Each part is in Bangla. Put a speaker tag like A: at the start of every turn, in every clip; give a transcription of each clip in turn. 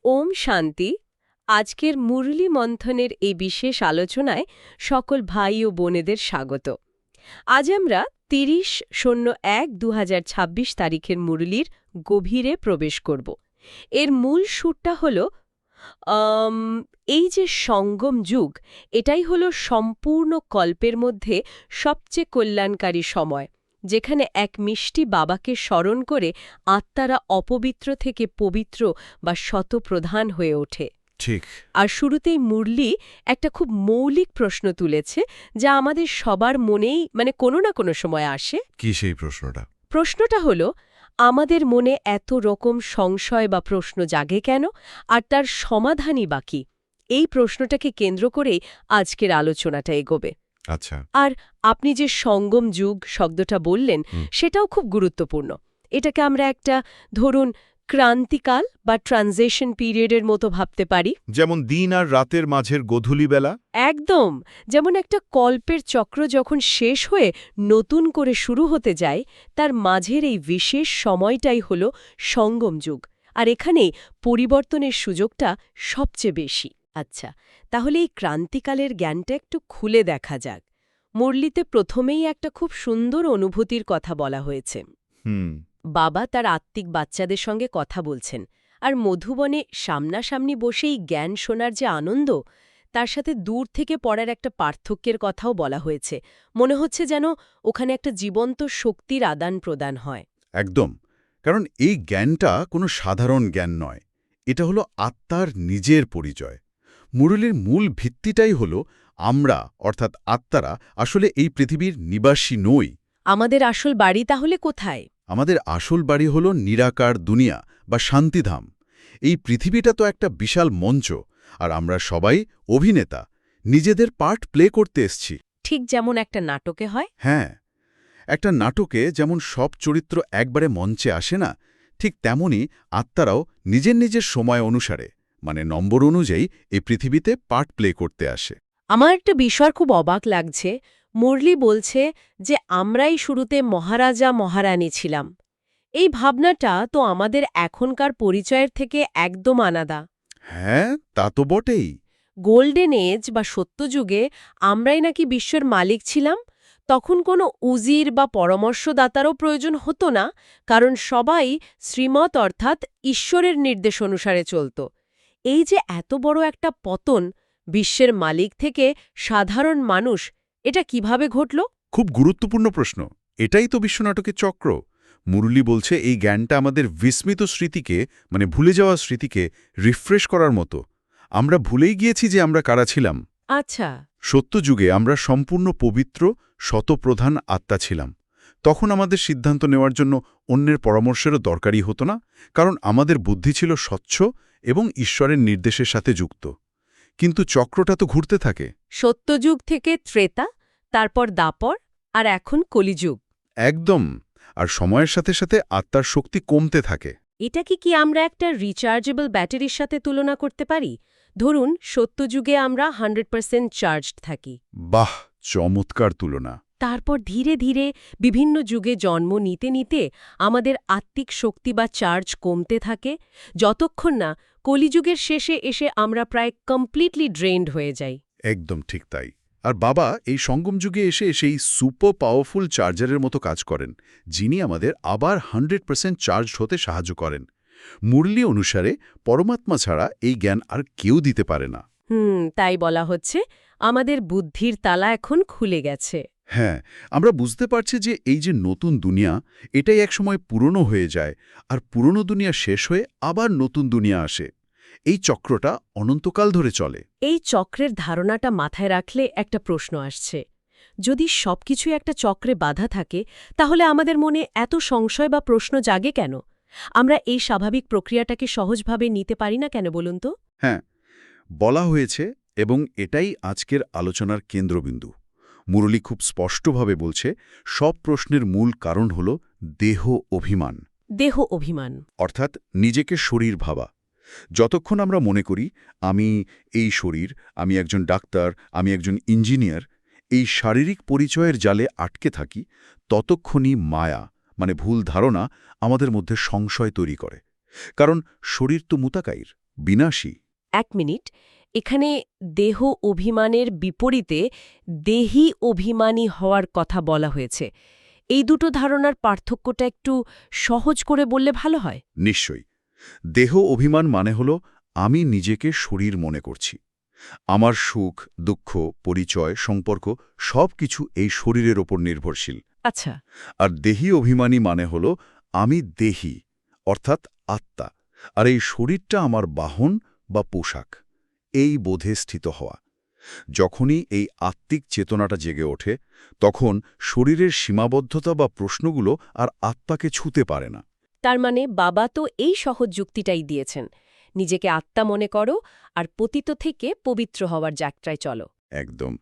A: ওম শান্তি। আজকের মুরলী মন্থনের এই বিশেষ আলোচনায় সকল ভাই ও বোনেদের স্বাগত। আজ আমরা 30/01/2026 তারিখের মুরলীর গভীরে প্রবেশ করব। এর মূল সুরটা হল এই যে সঙ্গম যুগ, এটাই হলো সম্পূর্ণ কল্পের মধ্যে সবচেয়ে কল্যাণকারী সময়, যেখানে এক মিষ্টি বাবাকে স্মরণ করে আত্মারা অপবিত্র থেকে পবিত্র বা শতপ্রধান হয়ে ওঠে।
B: ঠিক।
A: আর শুরুতেই মুরলী একটা খুব মৌলিক প্রশ্ন তুলেছে, যা আমাদের সবার মনেই কোনো না কোনো সময় আসে।
B: কি সেই প্রশ্নটা?
A: প্রশ্নটা হলো, আমাদের মনে এত রকম সংশয় বা প্রশ্ন জাগে কেন, আর তার সমাধানই বা কি? এই প্রশ্নটাকে কেন্দ্র করেই আজকের আলোচনাটা এগোবে।
B: আচ্ছা।
A: আর আপনি যে সঙ্গম যুগ শব্দটা বললেন, সেটাও খুব গুরুত্বপূর্ণ। এটাকে আমরা একটা, ধরুন, ক্রান্তিকাল বা ট্রানজিশন পিরিয়ডের মতো ভাবতে পারি।
B: যেমন দিন আর রাতের মাঝের গোধূলিবেলা।
A: একদম, যেমন একটা কল্পের চক্র যখন শেষ হয়ে নতুন করে শুরু হতে যায়, তার মাঝের এই বিশেষ সময়টাই হল সঙ্গম যুগ। আর এখানেই পরিবর্তনের সুযোগটা সবচেয়ে বেশি। আচ্ছা, তাহলে এই ক্রান্তিকালের জ্ঞানটা একটু খুলে দেখা যাক। মুরলীতে প্রথমেই একটা খুব সুন্দর অনুভূতির কথা বলা হয়েছে। বাবা তার আত্মিক বাচ্চাদের সঙ্গে কথা বলছেন, আর মধুবনে সামনাসামনি বসেই জ্ঞান শোনার যে আনন্দ, তার সাথে দূর থেকে পড়ার একটা পার্থক্যের কথাও বলা হয়েছে। মনে হচ্ছে যেন ওখানে একটা জীবন্ত শক্তির আদান প্রদান হয়।
B: একদম। কারণ এই জ্ঞানটা কোনো সাধারণ জ্ঞান নয়, এটা হলো আত্মার নিজের পরিচয়। মুরলীর মূল ভিত্তিটাই হলো আমরা, অর্থাৎ আত্মারা আসলে এই পৃথিবীর নিবাসী নই।
A: আমাদের আসল বাড়ি তাহলে কোথায়?
B: আমাদের আসল বাড়ি হলো নিরাকার দুনিয়া বা শান্তিধাম। এই পৃথিবীটা তো একটা বিশাল মঞ্চ, আর আমরা সবাই অভিনেতা, নিজেদের পার্ট প্লে করতে এসছি।
A: ঠিক যেমন একটা নাটকে হয়।
B: হ্যাঁ, একটা নাটকে যেমন সব চরিত্র একবারে মঞ্চে আসে না, ঠিক তেমনি আত্মারাও নিজের নিজের সময় অনুসারে, নম্বর অনুযায়ী এই পৃথিবীতে পার্ট প্লে করতে আসে।
A: আমার একটা বিষয় খুব অবাক লাগছে। মুরলী বলছে যে আমরাই শুরুতে মহারাজা মহারানী ছিলাম। এই ভাবনাটা তো আমাদের এখনকার পরিচয়ের থেকে একদম আলাদা।
B: হ্যাঁ, তা তো বটেই।
A: গোল্ডেন এজ বা সত্যযুগে আমরাই নাকি বিশ্বের মালিক ছিলাম। তখন কোনো উজির বা পরামর্শদাতারও প্রয়োজন হতো না, কারণ সবাই শ্রীমত অর্থাৎ ঈশ্বরের নির্দেশ অনুসারে চলত। এই যে এত বড় একটা পতন, বিশ্বের মালিক থেকে সাধারণ মানুষ, এটা কিভাবে ঘটল?
B: খুব গুরুত্বপূর্ণ প্রশ্ন। এটাই তো বিশ্বনাটকের চক্র। মুরলী বলছে এই জ্ঞানটা আমাদের বিস্মৃত স্মৃতিকে, ভুলে যাওয়া স্মৃতিকে রিফ্রেশ করার মতো। আমরা ভুলেই গিয়েছি যে আমরা কারা ছিলাম।
A: আচ্ছা।
B: সত্যযুগে আমরা সম্পূর্ণ পবিত্র, শতপ্রধান আত্মা ছিলাম। তখন আমাদের সিদ্ধান্ত নেওয়ার জন্য অন্যের পরামর্শেরও দরকারই হতো না, কারণ আমাদের বুদ্ধি ছিল স্বচ্ছ এবং ঈশ্বরের নির্দেশের সাথে যুক্ত। কিন্তু চক্রটা তো ঘুরতে থাকে।
A: সত্যযুগ থেকে ত্রেতা, তারপর দাপর, আর এখন কলিযুগ।
B: একদম। আর সময়ের সাথে সাথে আত্মার শক্তি কমতে থাকে।
A: এটাকে কি আমরা একটা রিচার্জেবল ব্যাটারির সাথে তুলনা করতে পারি? ধরুন, সত্যযুগে আমরা 100% চার্জড থাকি।
B: বাহ, চমৎকার তুলনা।
A: তারপর ধীরে ধীরে বিভিন্ন যুগে জন্ম নিতে নিতে আমাদের আত্মিক শক্তি বা চার্জ কমতে থাকে, যতক্ষণ না কলিযুগের শেষে এসে আমরা প্রায় কমপ্লিটলি ড্রেইনড হয়ে যাই।
B: একদম ঠিক তাই। আর বাবা এই সঙ্গম যুগে এসে সেই সুপার পাওয়ারফুল চার্জারের মতো কাজ করেন, যিনি আমাদের আবার 100% চার্জড হতে সাহায্য করেন। মুরলী অনুসারে পরমাত্মা ছাড়া এই জ্ঞান আর কেউ দিতে পারে না।
A: তাই বলা হচ্ছে আমাদের বুদ্ধির তালা এখন খুলে গেছে।
B: হ্যাঁ, আমরা বুঝতে পারছি যে এই যে নতুন দুনিয়া, এটাই একসময় পুরনো হয়ে যায়, আর পুরনো দুনিয়া শেষ হয়ে আবার নতুন দুনিয়া আসে। এই চক্রটা অনন্তকাল ধরে চলে।
A: এই চক্রের ধারণাটা মাথায় রাখলে একটা প্রশ্ন আসছে। যদি সবকিছুই একটা চক্রে বাধা থাকে, তাহলে আমাদের মনে এত সংশয় বা প্রশ্ন জাগে কেন? আমরা এই স্বাভাবিক প্রক্রিয়াটাকে সহজভাবে নিতে পারি না কেন, বলুন তো?
B: হ্যাঁ, বলা হয়েছে, এবং এটাই আজকের আলোচনার কেন্দ্রবিন্দু। মুরলী খুব স্পষ্টভাবে বলছে, সব প্রশ্নের মূল কারণ হল দেহ অভিমান।
A: দেহ অভিমান
B: অর্থাৎ নিজেকে শরীর ভাবা। যতক্ষণ আমরা মনে করি আমি এই শরীর, আমি একজন ডাক্তার, আমি একজন ইঞ্জিনিয়ার, এই শারীরিক পরিচয়ের জালে আটকে থাকি, ততক্ষণই মায়া ভুল ধারণা আমাদের মধ্যে সংশয় তৈরি করে। কারণ শরীর তো মুতাকাইর, বিনাশী।
A: 1 মিনিট, এখানে দেহ অভিমানের বিপরীতে দেহি অভিমানী হওয়ার কথা বলা হয়েছে। এই দুটো ধারণার পার্থক্যটা একটু সহজ করে বললে ভালো হয়।
B: নিশ্চয়ই। দেহ অভিমান মানে হল আমি নিজেকে শরীর মনে করছি। আমার সুখ, দুঃখ, পরিচয়, সম্পর্ক সবকিছু এই শরীরের ওপর নির্ভরশীল।
A: আচ্ছা।
B: আর দেহি অভিমানী মানে হল আমি দেহি, অর্থাৎ আত্মা, আর এই শরীরটা আমার বাহন বা পোশাক, এই বোধে স্থিত হওয়া। যখনই এই আত্মিক চেতনাটা জেগে ওঠে, তখন শরীরের সীমাবদ্ধতা বা প্রশ্নগুলো আর আত্মাকে ছুঁতে পারে না।
A: তার মানে বাবা তো এই সহজ যুক্তিটাই দিয়েছেন, নিজেকে আত্মা মনে করো আর পতিত থেকে পবিত্র হওয়ার যাত্রায় চলো।
B: একদম।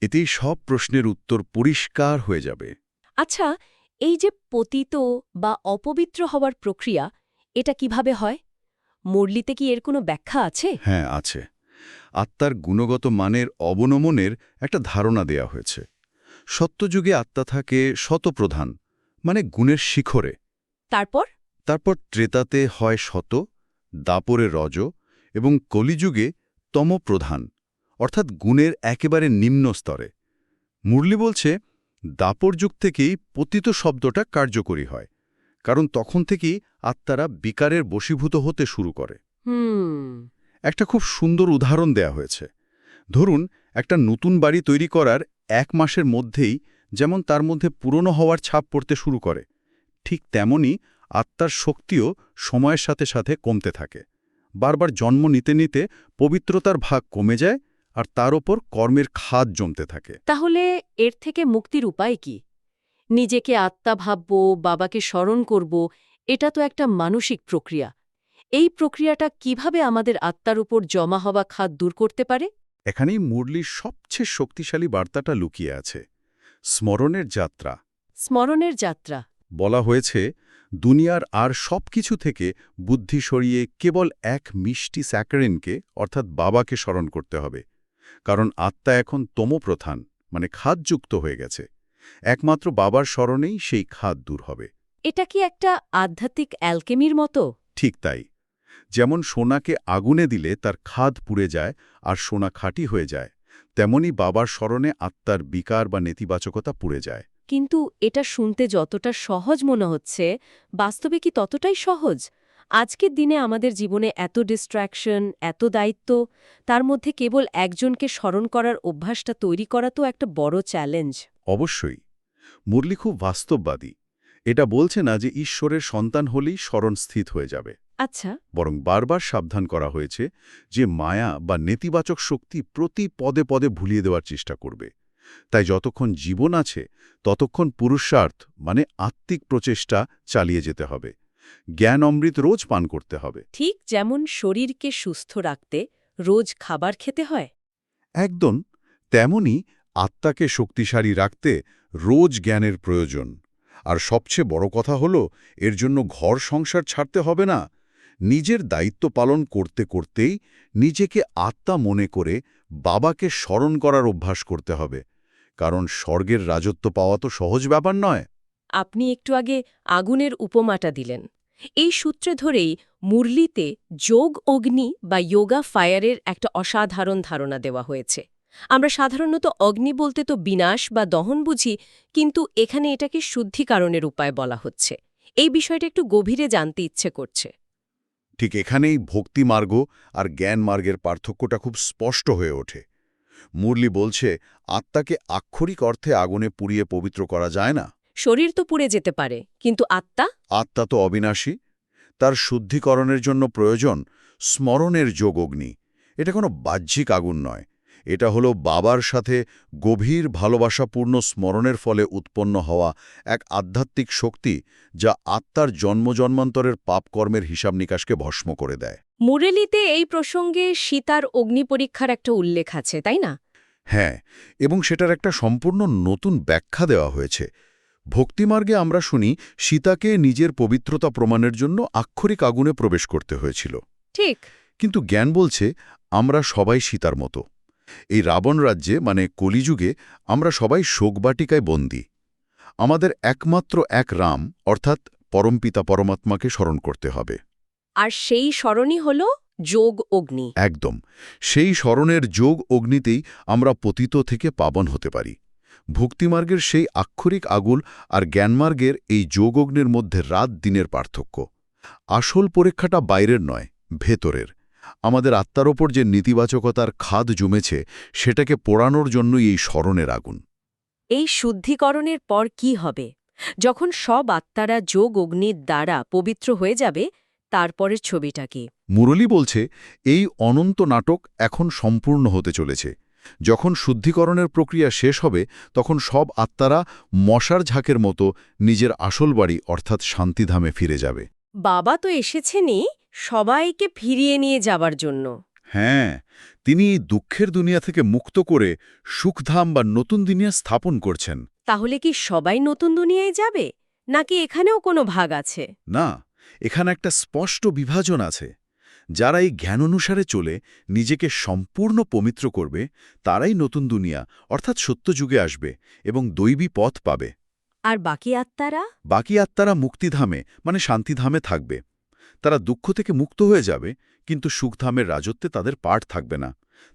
B: এতেই সব প্রশ্নের উত্তর পরিষ্কার হয়ে যাবে।
A: আচ্ছা, এই যে পতিত বা অপবিত্র হওয়ার প্রক্রিয়া, এটা কিভাবে হয়? মুরলিতে কি এর কোনো ব্যাখ্যা আছে?
B: হ্যাঁ, আছে। আত্মার গুণগত মানের অবনমনের একটা ধারণা দেয়া হয়েছে। সত্যযুগে আত্মা থাকে শতপ্রধান, মানে গুণের শিখরে।
A: তারপর?
B: তারপর ত্রেতাতে হয় শত, দাপরে রজ এবং কলিযুগে তমপ্রধান, অর্থাৎ গুণের একেবারে নিম্ন স্তরে। মুরলি বলছে দাপর যুগ থেকেই পতিত শব্দটা কার্যকরী হয়, কারণ তখন থেকেই আত্মারা বিকারের বশীভূত হতে শুরু করে। একটা খুব সুন্দর উদাহরণ দেয়া হয়েছে। ধরুন, একটা নতুন বাড়ি তৈরি করার 1 মাসের মধ্যেই যেমন তার মধ্যে পুরনো হওয়ার ছাপ পড়তে শুরু করে, ঠিক তেমনি আত্মার শক্তিও সময়ের সাথে সাথে কমতে থাকে। বারবার জন্ম নিতে নিতে পবিত্রতার ভাগ কমে যায়, আর তার ওপর কর্মের খাদ জমতে থাকে।
A: তাহলে এর থেকে মুক্তির উপায় কি? নিজেকে আত্মা ভাবব, বাবাকে স্মরণ করব, এটা তো একটা মানসিক প্রক্রিয়া। এই প্রক্রিয়াটা কিভাবে আমাদের আত্মার উপর জমা হওয়া খাদ দূর করতে পারে?
B: এখানেই মুরলির সবচেয়ে শক্তিশালী বার্তাটা লুকিয়ে আছে, স্মরণের যাত্রা।
A: স্মরণের যাত্রা।
B: বলা হয়েছে দুনিয়ার আর সব কিছু থেকে বুদ্ধি সরিয়ে কেবল এক মিষ্টি স্যাকারিনকে, অর্থাৎ বাবাকে স্মরণ করতে হবে। কারণ আত্মা এখন তমপ্রধান, মানে খাদযুক্ত হয়ে গেছে। একমাত্র বাবার স্মরণেই সেই খাদ দূর হবে।
A: এটা কি একটা আধ্যাত্মিক অ্যালকেমির মতো?
B: ঠিক তাই। যেমন সোনাকে আগুনে দিলে তার খাদ পুড়ে যায় আর সোনা খাঁটি হয়ে যায়, তেমনি বাবার স্মরণে আত্মার বিকার বা নেতিবাচকতা পুড়ে যায়।
A: কিন্তু এটা শুনতে যতটা সহজ মনে হচ্ছে, বাস্তবে কি ততটাই সহজ? আজকের দিনে আমাদের জীবনে এত ডিস্ট্র্যাকশন, এত দায়িত্ব, তার মধ্যে কেবল একজনকে স্মরণ করার অভ্যাসটা তৈরি করা তো একটা বড় চ্যালেঞ্জ।
B: অবশ্যই। মুরলি খুব বাস্তববাদী। এটা বলছে না যে ঈশ্বরের সন্তান হলেই স্মরণ স্থিত হয়ে যাবে।
A: আচ্ছা।
B: বরং বারবার সাবধান করা হয়েছে যে মায়া বা নেতিবাচক শক্তি প্রতি পদে পদে ভুলিয়ে দেওয়ার চেষ্টা করবে। তাই যতক্ষণ জীবন আছে ততক্ষণ পুরুষার্থ, মানে আত্মিক প্রচেষ্টা চালিয়ে যেতে হবে। জ্ঞান অমৃত রোজ পান করতে হবে।
A: ঠিক যেমন শরীরকে সুস্থ রাখতে রোজ খাবার খেতে হয়।
B: একদম তেমনি আত্মাকে শক্তিশালী রাখতে রোজ জ্ঞানের প্রয়োজন। আর সবচেয়ে বড় কথা হলো, এর জন্য ঘর সংসার ছাড়তে হবে না। নিজের দায়িত্ব পালন করতে করতেই নিজেকে আত্মা মনে করে বাবাকে স্মরণ করার অভ্যাস করতে হবে। কারণ স্বর্গের রাজত্ব পাওয়া তো সহজ ব্যাপার নয়।
A: আপনি একটু আগে আগুনের উপমাটা দিলেন। এই সূত্রে ধরেই মুরলিতে যোগ অগ্নি বা যোগা ফায়ারের একটা অসাধারণ ধারণা দেওয়া হয়েছে। আমরা সাধারণত অগ্নি বলতে তো বিনাশ বা দহন বুঝি, কিন্তু এখানে এটাকে শুদ্ধিকরণের উপায় বলা হচ্ছে। এই বিষয়টা একটু গভীরে জানতে ইচ্ছে করছে।
B: ঠিক এখানেই ভক্তিমার্গ আর জ্ঞান মার্গের পার্থক্যটা খুব স্পষ্ট হয়ে ওঠে। মুরলি বলছে আত্মাকে আক্ষরিক অর্থে আগুনে পুড়িয়ে পবিত্র করা যায় না।
A: শরীর তো পুড়ে যেতে পারে, কিন্তু আত্মা?
B: আত্মা তো অবিনাশী। তার শুদ্ধিকরণের জন্য প্রয়োজন স্মরণের যোগ অগ্নি। এটা কোনো বাহ্যিক আগুন নয়, এটা হলো বাবার সাথে গভীর ভালোবাসাপূর্ণ স্মরণের ফলে উৎপন্ন হওয়া এক আধ্যাত্মিক শক্তি, যা আত্মার জন্মজন্মান্তরের পাপকর্মের হিসাব নিকাশকে ভস্ম করে দেয়।
A: মুরেলিতে এই প্রসঙ্গে সীতার অগ্নি পরীক্ষার একটা উল্লেখ আছে, তাই না?
B: হ্যাঁ, এবং সেটার একটা সম্পূর্ণ নতুন ব্যাখ্যা দেওয়া হয়েছে। ভক্তিমার্গে আমরা শুনি সীতাকে নিজের পবিত্রতা প্রমাণের জন্য আক্ষরিক আগুনে প্রবেশ করতে হয়েছিল।
A: ঠিক।
B: কিন্তু জ্ঞান বলছে আমরা সবাই সীতার মতো। এই রাবণ রাজ্যে, মানে কলিযুগে, আমরা সবাই শোকবাটিকায় বন্দী। আমাদের একমাত্র এক রাম, অর্থাৎ পরমপিতা পরমাত্মাকে স্মরণ করতে হবে।
A: আর সেই স্মরণই হল যোগ অগ্নি।
B: একদম সেই স্মরণের যোগ অগ্নিতেই আমরা পতিত থেকে পাবন হতে পারি। ভক্তিমার্গের সেই আক্ষরিক আগুল আর জ্ঞানমার্গের এই যোগ অগ্নির মধ্যে রাত দিনের পার্থক্য। আসল পরীক্ষাটা বাইরের নয়, ভেতরের। আমাদের আত্মার ওপর যে নেতিবাচকতার খাদ জমেছে সেটাকে পোড়ানোর জন্যই এই স্মরণের আগুন।
A: এই শুদ্ধিকরণের পর কি হবে? যখন সব আত্মারা যোগ অগ্নির দ্বারা পবিত্র হয়ে যাবে, তারপরের ছবিটা কি?
B: মুরলী বলছে এই অনন্ত নাটক এখন সম্পূর্ণ হতে চলেছে। যখন শুদ্ধিকরণের প্রক্রিয়া শেষ হবে তখন সব আত্মারা মশার ঝাঁকের মতো নিজের আসল বাড়ি অর্থাৎ শান্তিধামে ফিরে যাবে।
A: বাবা তো এসেছেনই সবাইকে ফিরিয়ে নিয়ে যাবার জন্য।
B: হ্যাঁ, তিনি এই দুঃখের দুনিয়া থেকে মুক্ত করে সুখধাম বা নতুন দুনিয়া স্থাপন করছেন।
A: তাহলে কি সবাই নতুন দুনিয়ায় যাবে, নাকি এখানেও কোনো ভাগ আছে?
B: না, এখানে একটা স্পষ্ট বিভাজন আছে। যারা এই জ্ঞান অনুসারে চলে নিজেকে সম্পূর্ণ পবিত্র করবে তারাই নতুন দুনিয়া অর্থাৎ সত্যযুগে আসবে এবং দৈবী পথ পাবে।
A: আর বাকি আত্মারা?
B: বাকি আত্মারা মুক্তিধামে মানে শান্তিধামে থাকবে। তারা দুঃখ থেকে মুক্ত হয়ে যাবে, কিন্তু সুখধামের রাজত্বে তাদের পাঠ থাকবে না।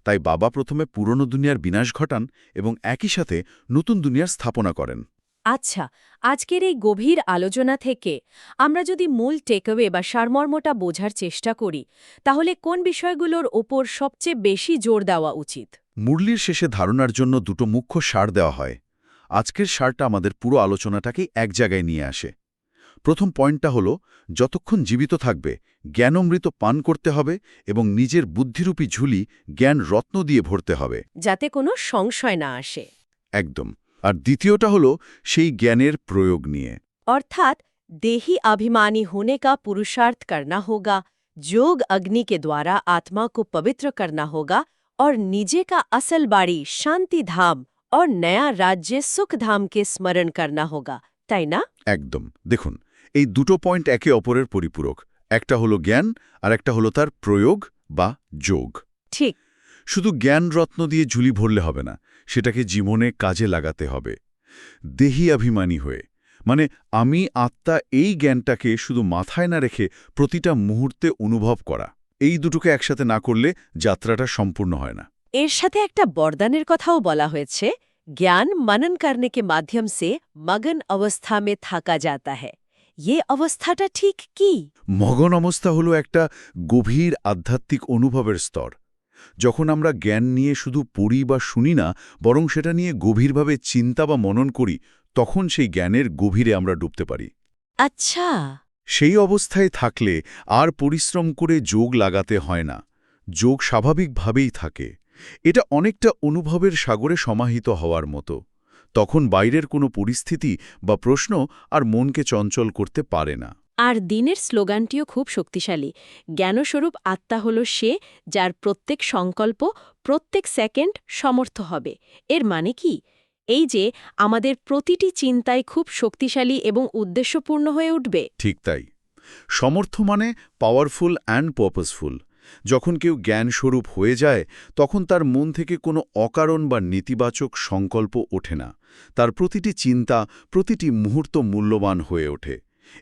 B: তাই বাবা প্রথমে পুরনো দুনিয়ার বিনাশ ঘটান এবং একই সাথে নতুন দুনিয়ার স্থাপনা করেন।
A: আচ্ছা, আজকের এই গভীর আলোচনা থেকে আমরা যদি মূল টেকঅ্যাওয়ে বা সারমর্মটা বোঝার চেষ্টা করি, তাহলে কোন বিষয়গুলোর ওপর সবচেয়ে বেশি জোর দেওয়া উচিত?
B: মুরলির শেষে ধারণার জন্য দুটো মুখ্য সার দেওয়া হয়। আজকের সারটা আমাদের পুরো আলোচনাটাকেই এক জায়গায় নিয়ে আসে। প্রথম পয়েন্টটা হলো, যতক্ষণ জীবিত থাকবে জ্ঞানমৃত পান করতে হবে এবং নিজের বুদ্ধিরূপী ঝুলি জ্ঞান রত্ন দিয়ে ভরতে হবে,
A: যাতে কোনো সংশয় না আসে।
B: একদম। আর দ্বিতীয়টা হলো সেই জ্ঞানের প্রয়োগ নিয়ে।
A: अर्थात देही अभिमानी होने का पुरुषार्थ करना होगा, जोग अग्नि के द्वारा आत्मा को पवित्र करना होगा और निजे का असल बाड़ी शांति धाम और नया राज्य सुख धाम के स्मरण करना होगा, ताई ना?
B: একদম। দেখুন, এই দুটো পয়েন্ট একে অপরের পরিপূরক। একটা হলো জ্ঞান আর একটা হলো তার প্রয়োগ বা যোগ।
A: ठीक।
B: শুধু জ্ঞান রত্ন দিয়ে ঝুলি ভরলে হবে না, সেটাকে জীবনে কাজে লাগাতে হবে। দেহি অভিমানী হয়ে মানে আমি আত্মা এই জ্ঞানটাকে শুধু মাথায় না রেখে প্রতিটা মুহূর্তে অনুভব করা। এই দুটোকে একসাথে না করলে যাত্রাটা সম্পূর্ণ হয় না।
A: এর সাথে একটা বরদানের কথাও বলা হয়েছে, ज्ञान मनन करने के माध्यम से मगन अवस्था में থাকা जाता है। ये অবস্থাটা ঠিক কি?
B: মগন অবস্থা হলো একটা গভীর আধ্যাত্মিক অনুভবের স্তর। যখন আমরা জ্ঞান নিয়ে শুধু পড়ি বা শুনি না, বরং সেটা নিয়ে গভীরভাবে চিন্তা বা মনন করি, তখন সেই জ্ঞানের গভীরে আমরা ডুবতে পারি।
A: আচ্ছা।
B: সেই অবস্থায় থাকলে আর পরিশ্রম করে যোগ লাগাতে হয় না, যোগ স্বাভাবিকভাবেই থাকে। এটা অনেকটা অনুভবের সাগরে সমাহিত হওয়ার মতো। তখন বাইরের কোনো পরিস্থিতি বা প্রশ্ন আর মনকে চঞ্চল করতে পারে না।
A: আর দিনের স্লোগানটিও খুব শক্তিশালী, জ্ঞানস্বরূপ আত্মা হল সে যার প্রত্যেক সংকল্প প্রত্যেক সেকেন্ড সমর্থ হবে। এর মানে কি? এই যে আমাদের প্রতিটি চিন্তায় খুব শক্তিশালী এবং উদ্দেশ্যপূর্ণ হয়ে উঠবে।
B: ঠিক তাই। সমর্থ মানে পাওয়ারফুল অ্যান্ড পারপাসফুল। যখন কেউ জ্ঞানস্বরূপ হয়ে যায় তখন তার মন থেকে কোনো অকারণ বা নেতিবাচক সংকল্প ওঠে না। তার প্রতিটি চিন্তা প্রতিটি মুহূর্ত মূল্যবান হয়ে ওঠে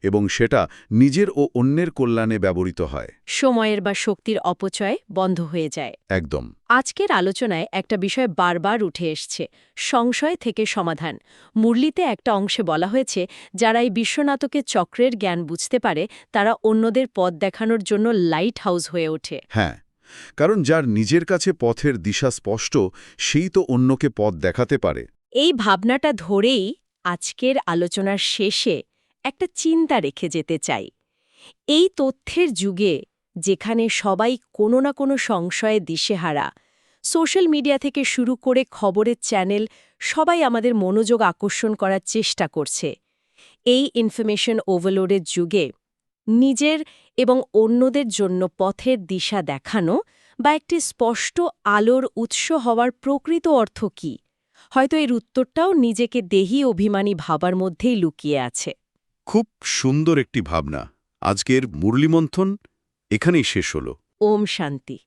B: এবং সেটা নিজের ও অন্যের কল্যাণে ব্যবহৃত হয়।
A: সময়ের বা শক্তির অপচয় বন্ধ হয়ে যায়।
B: একদম।
A: আজকের আলোচনায় একটা বিষয় বারবার উঠে এসছে, সংশয় থেকে সমাধান। মুরলিতে একটা অংশে বলা হয়েছে, যারা এই বিশ্বনাথকের চক্রের জ্ঞান বুঝতে পারে তারা অন্যদের পথ দেখানোর জন্য লাইট হাউস হয়ে ওঠে।
B: হ্যাঁ, কারণ যার নিজের কাছে পথের দিশা স্পষ্ট সেই তো অন্যকে পথ দেখাতে পারে।
A: এই ভাবনাটা ধরেই আজকের আলোচনার শেষে একটা চিন্তা রেখে যেতে চাই। এই তথ্যের যুগে, যেখানে সবাই কোনো না কোনো সংশয়ে দিশেহারা, সোশ্যাল মিডিয়া থেকে শুরু করে খবরের চ্যানেল সবাই আমাদের মনোযোগ আকর্ষণ করার চেষ্টা করছে, এই ইনফরমেশন ওভারলোডের যুগে নিজের এবং অন্যদের জন্য পথের দিশা দেখানো বা একটি স্পষ্ট আলোর উৎস হওয়ার প্রকৃত অর্থ কী? হয়তো এর উত্তরটাও নিজেকে দেহি অভিমানী ভাবার মধ্যেই লুকিয়ে আছে।
B: খুব সুন্দর একটি ভাবনা। আজকের মুরলীমন্থন এখানেই শেষ হলো।
A: ওম শান্তি।